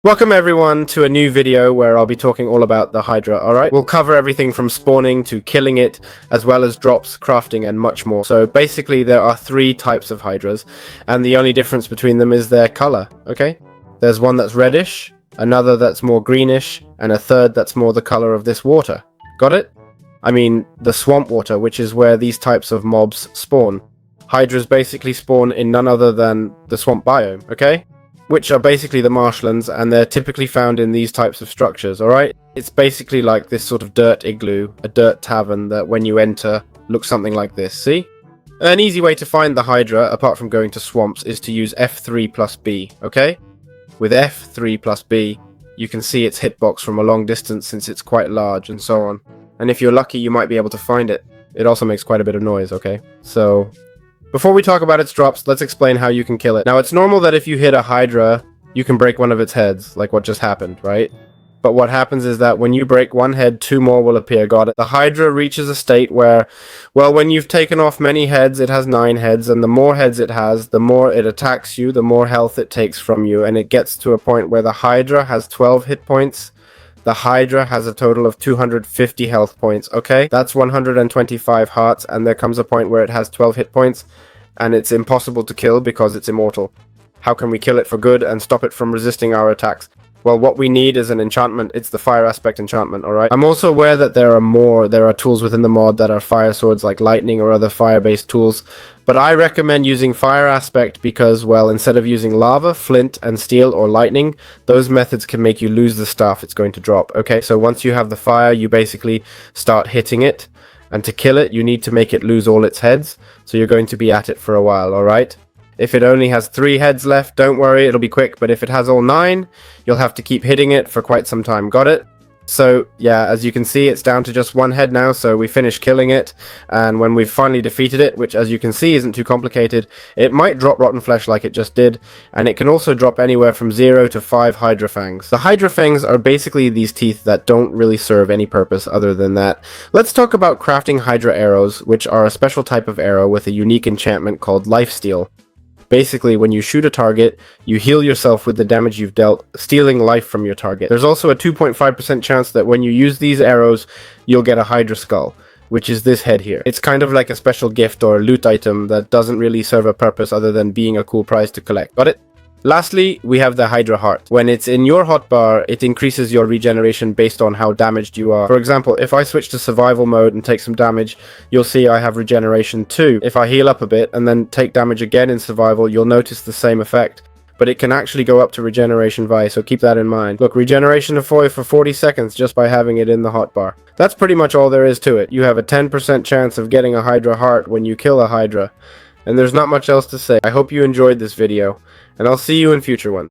Welcome everyone to a new video where I'll be talking all about the Hydra, alright? We'll cover everything from spawning to killing it, as well as drops, crafting, and much more. So basically there are three types of Hydras, and the only difference between them is their color, okay? There's one that's reddish, another that's more greenish, and a third that's more the color of this water. Got it? I mean, the swamp water, which is where these types of mobs spawn. Hydras basically spawn in none other than the swamp biome, okay? Which are basically the marshlands, and they're typically found in these types of structures, alright? It's basically like this sort of dirt igloo, a dirt tavern that when you enter, looks something like this, see? An easy way to find the Hydra, apart from going to swamps, is to use F3 plus B, okay? With F3 plus B, you can see its hitbox from a long distance since it's quite large and so on. And if you're lucky, you might be able to find it. It also makes quite a bit of noise, okay? So before we talk about its drops, let's explain how you can kill it. Now, it's normal that if you hit a Hydra, you can break one of its heads, like what just happened, right? But what happens is that when you break one head, two more will appear, got it? The Hydra reaches a state where, well, when you've taken off many heads, it has 9 heads, and the more heads it has, the more it attacks you, the more health it takes from you, and it gets to a point where the Hydra has 12 hit points. The Hydra has a total of 250 health points, okay? That's 125 hearts, and there comes a point where it has 12 hit points, and it's impossible to kill because it's immortal. How can we kill it for good and stop it from resisting our attacks? Well, what we need is an enchantment. It's the fire aspect enchantment, alright? I'm also aware that there are tools within the mod that are fire swords like lightning or other fire-based tools, but I recommend using fire aspect because, well, instead of using lava, flint, and steel or lightning, those methods can make you lose the stuff it's going to drop, okay? So once you have the fire, you basically start hitting it, and to kill it, you need to make it lose all its heads, so you're going to be at it for a while, alright? If it only has 3 heads left, don't worry, it'll be quick, but if it has all 9, you'll have to keep hitting it for quite some time, got it? So, yeah, as you can see, it's down to just 1 head now, so we finished killing it, and when we've finally defeated it, which as you can see isn't too complicated, it might drop rotten flesh like it just did, and it can also drop anywhere from 0 to 5 Hydra fangs. The Hydra fangs are basically these teeth that don't really serve any purpose other than that. Let's talk about crafting Hydra arrows, which are a special type of arrow with a unique enchantment called Lifesteal. Basically, when you shoot a target, you heal yourself with the damage you've dealt, stealing life from your target. There's also a 2.5% chance that when you use these arrows, you'll get a Hydra skull, which is this head here. It's kind of like a special gift or loot item that doesn't really serve a purpose other than being a cool prize to collect. Got it? Lastly, we have the Hydra Heart. When it's in your hotbar, it increases your regeneration based on how damaged you are. For example, if I switch to survival mode and take some damage, you'll see I have regeneration 2. If I heal up a bit and then take damage again in survival, you'll notice the same effect. But it can actually go up to regeneration Vi, so keep that in mind. Look, regeneration of Foy for 40 seconds just by having it in the hotbar. That's pretty much all there is to it. You have a 10% chance of getting a Hydra Heart when you kill a Hydra. And there's not much else to say. I hope you enjoyed this video, and I'll see you in future ones.